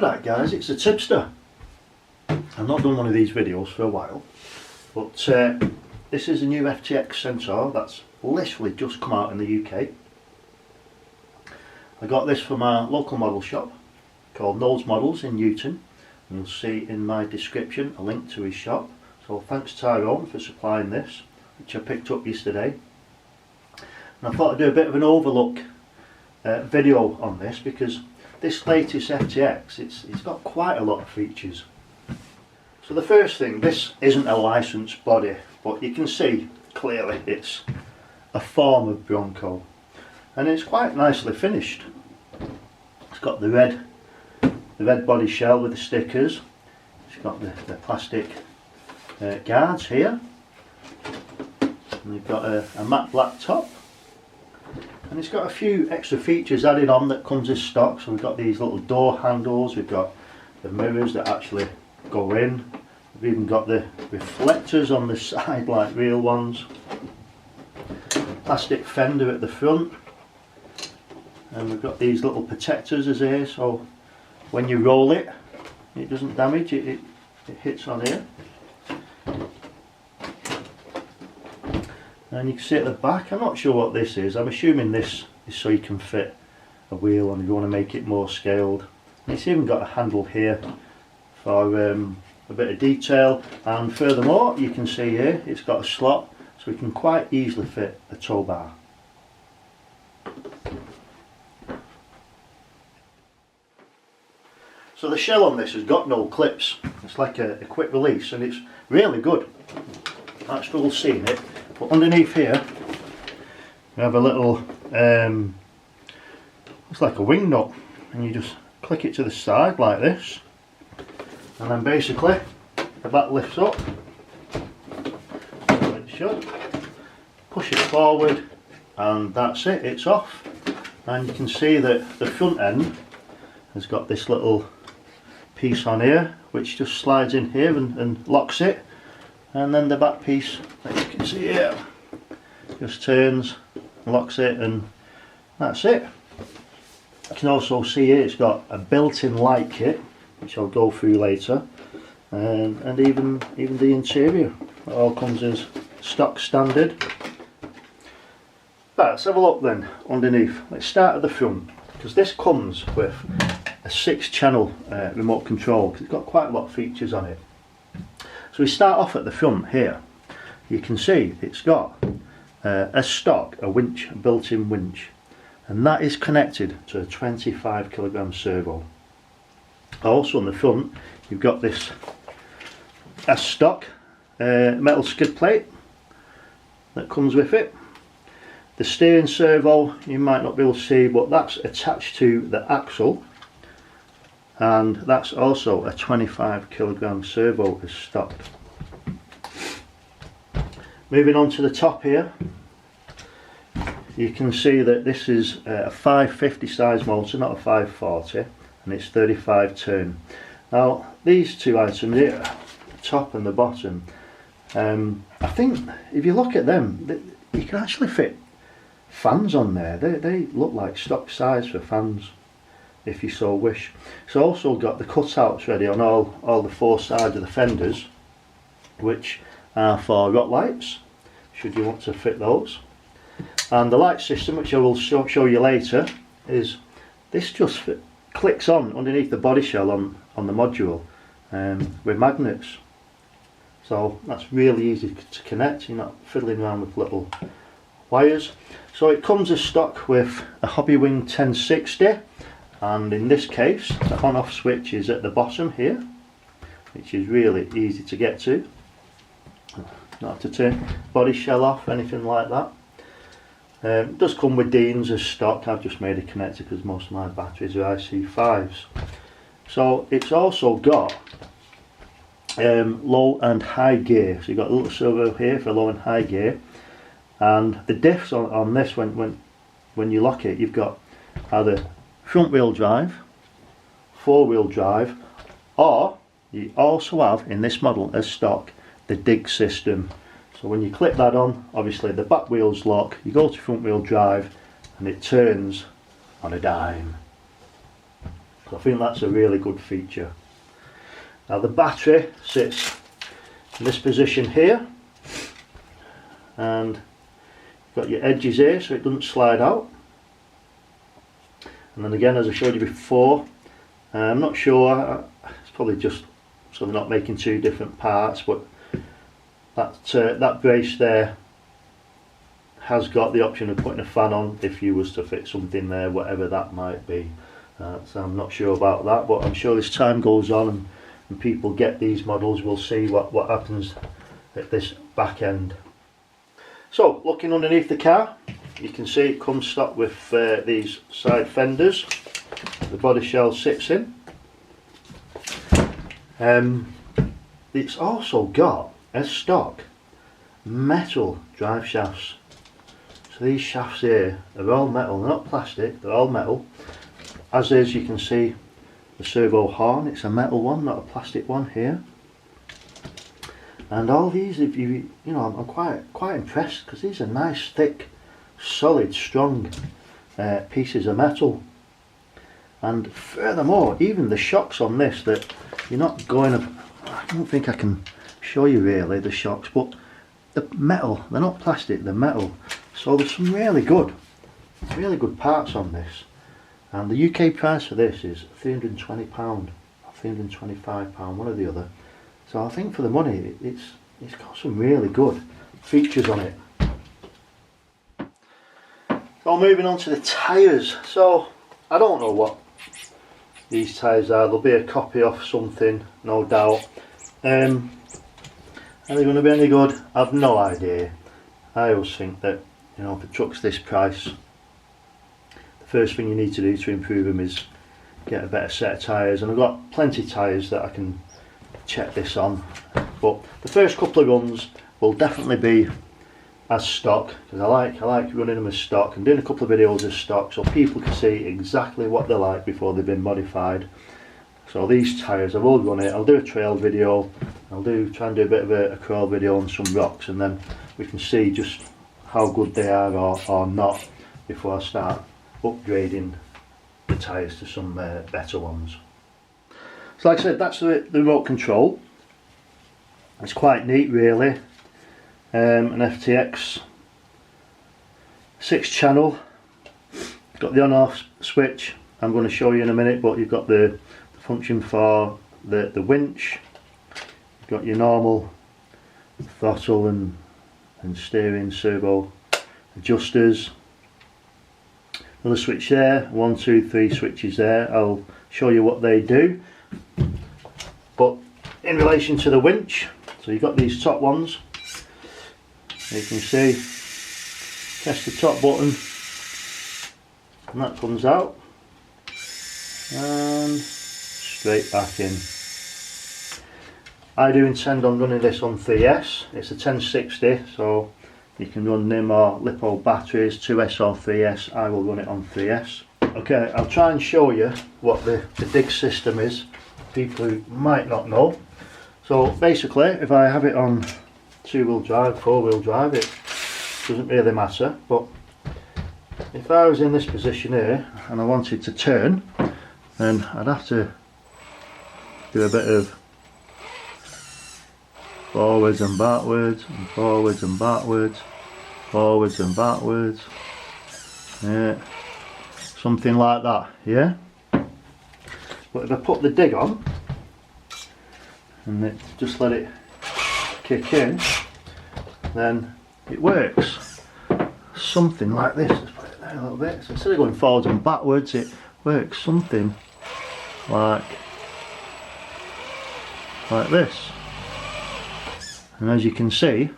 Right guys, it's a Tibster. I've not done one of these videos for a while, but this is a new FTX Centaur that's literally just come out in the UK. I got this from our local model shop called Knowles Models in Newton, and you'll see in my description a link to his shop. So thanks Tyrone for supplying this, which I picked up yesterday. And I thought I'd do a bit of an overlook video on this, because this latest FTX, it's got quite a lot of features. So the first thing, this isn't a licensed body, but you can see clearly it's a form of Bronco, and it's quite nicely finished. It's got the red body shell with the stickers. It's got the plastic guards here, and you've got a matte black top. And it's got a few extra features added on that comes as stock. So we've got these little door handles, we've got the mirrors that actually go in, we've even got the reflectors on the side like real ones, plastic fender at the front, and we've got these little protectors as here, so when you roll it, it doesn't damage, it hits on here. And you can see at the back, I'm not sure what this is, I'm assuming this is so you can fit a wheel on if you want to make it more scaled. And it's even got a handle here for a bit of detail, and furthermore you can see here it's got a slot so we can quite easily fit a tow bar. So the shell on this has got no clips, it's like a quick release, and it's really good. I've struggled seeing it. But underneath here we have a little, it's like a wing nut, and you just click it to the side like this, and then basically the back lifts up, it should, push it forward, and that's it, it's off. And you can see that the front end has got this little piece on here which just slides in here and locks it. And then the back piece, as you can see here, just turns, locks it, and that's it. You can also see here it's got a built-in light kit, which I'll go through later, and even the interior. It all comes as stock standard. Right, let's have a look then underneath. Let's start at the front, because this comes with a 6-channel remote control, because it's got quite a lot of features on it. So we start off at the front here. You can see it's got a winch, a built-in winch, and that is connected to a 25 kilogram servo. Also on the front you've got this stock metal skid plate that comes with it. The steering servo you might not be able to see, but that's attached to the axle, and that's also a 25 kilogram servo as stock. Moving on to the top here, you can see that this is a 550 size motor, not a 540, and it's 35 turn. Now these two items here, the top and the bottom, I think if you look at them, you can actually fit fans on there. They look like stock size for fans, if you so wish. It's also got the cutouts ready on all the 4 sides of the fenders, which are for rock lights, should you want to fit those. And the light system, which I will show you later, is this just clicks on underneath the body shell on the module with magnets. So that's really easy to connect, you're not fiddling around with little wires. So it comes as stock with a Hobbywing 1060, and in this case the on-off switch is at the bottom here, which is really easy to get to. Not have to turn body shell off, anything like that. It does come with Dean's as stock. I've just made a connector because most of my batteries are IC5s. So it's also got low and high gear. So you've got a little servo here for low and high gear, and the diffs on this, when you lock it, you've got either front wheel drive, 4-wheel drive, or you also have in this model as stock the dig system. So when you click that on, obviously the back wheels lock, you go to front wheel drive, and it turns on a dime. So I think that's a really good feature. Now the battery sits in this position here, and you've got your edges here so it doesn't slide out. And then again, as I showed you before, I'm not sure, it's probably just so they're not making two different parts, but that brace there has got the option of putting a fan on if you was to fit something there, whatever that might be. So I'm not sure about that, but I'm sure as time goes on and people get these models, we'll see what happens at this back end. So looking underneath the car, you can see it comes stock with these side fenders the body shell sits in. It's also got, as stock, metal drive shafts. So these shafts here are all metal, they're not plastic, they're all metal. As is, you can see the servo horn, it's a metal one, not a plastic one here. And all these, if you know, I'm quite impressed, because these are nice, thick, solid, strong pieces of metal. And furthermore, even the shocks on this, that you're not going to, I don't think I can show you really the shocks, but the metal, they're not plastic, they're metal. So there's some really good parts on this. And the UK price for this is £320 or £325, one or the other. So I think for the money, it's got some really good features on it. So moving on to the tyres. So I don't know what these tyres are. There'll be a copy of something, no doubt. Are they going to be any good? I've no idea. I always think that, you know, if a truck's this price, the first thing you need to do to improve them is get a better set of tyres. And I've got plenty of tyres that I can check this on. But the first couple of runs will definitely be as stock, because I like running them as stock and doing a couple of videos as stock so people can see exactly what they're like before they've been modified. So these tyres, I will run it, I'll do a trail video, I'll try and do a bit of a crawl video on some rocks, and then we can see just how good they are or not before I start upgrading the tyres to some better ones. So like I said, that's the remote control. It's quite neat really. An FTX 6-channel, got the on off switch, I'm going to show you in a minute, but you've got the function for the winch, you've got your normal throttle and steering servo adjusters, another switch there, 1, 2, 3 switches there. I'll show you what they do. But in relation to the winch, so you've got these top ones. You can see, press the top button and that comes out and straight back in. I do intend on running this on 3S. It's a 1060, so you can run NIM or LiPo batteries, 2S or 3S. I will run it on 3S. Okay, I'll try and show you what the dig system is, people who might not know. So basically, if I have it on 2-wheel drive, 4-wheel drive, it doesn't really matter, but if I was in this position here and I wanted to turn, then I'd have to do a bit of forwards and backwards and forwards and backwards, forwards and backwards, yeah, something like that, yeah. But if I put the dig on and just let it kick in, then it works something like this. Let's put it there a little bit. So instead of going forwards and backwards, it works something like this. And as you can see,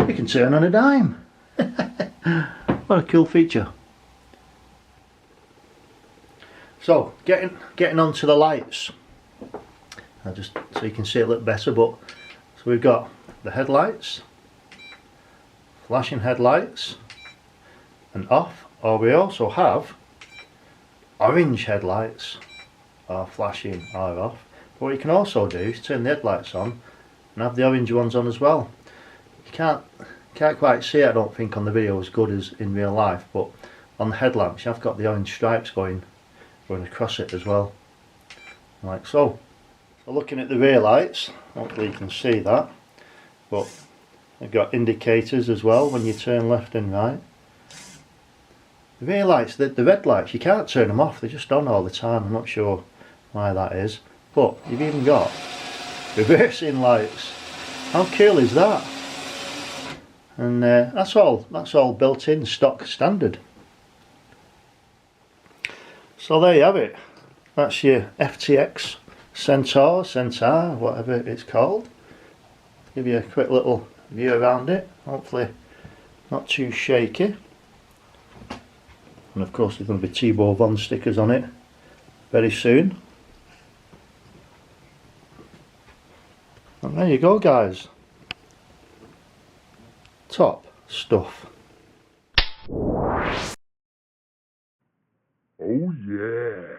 you can turn on a dime. What a cool feature. So getting onto the lights, just so you can see it a little better. But so we've got the headlights, flashing headlights and off, or we also have orange headlights or flashing or off. But what you can also do is turn the headlights on and have the orange ones on as well. You can't quite see it, I don't think, on the video as good as in real life, but on the headlamps you have got the orange stripes going across it as well. like so. So looking at the rear lights, hopefully you can see that, but they've got indicators as well when you turn left and right. The rear lights, the red lights, you can't turn them off, they're just on all the time. I'm not sure why that is, but you've even got reversing lights. How cool is that? And that's all built in, stock standard. So there you have it. That's your FTX Centaur, whatever it's called. Give you a quick little view around it. Hopefully not too shaky. And of course there's going to be Tiborvon stickers on it very soon. And there you go, guys. Top stuff. Oh yeah.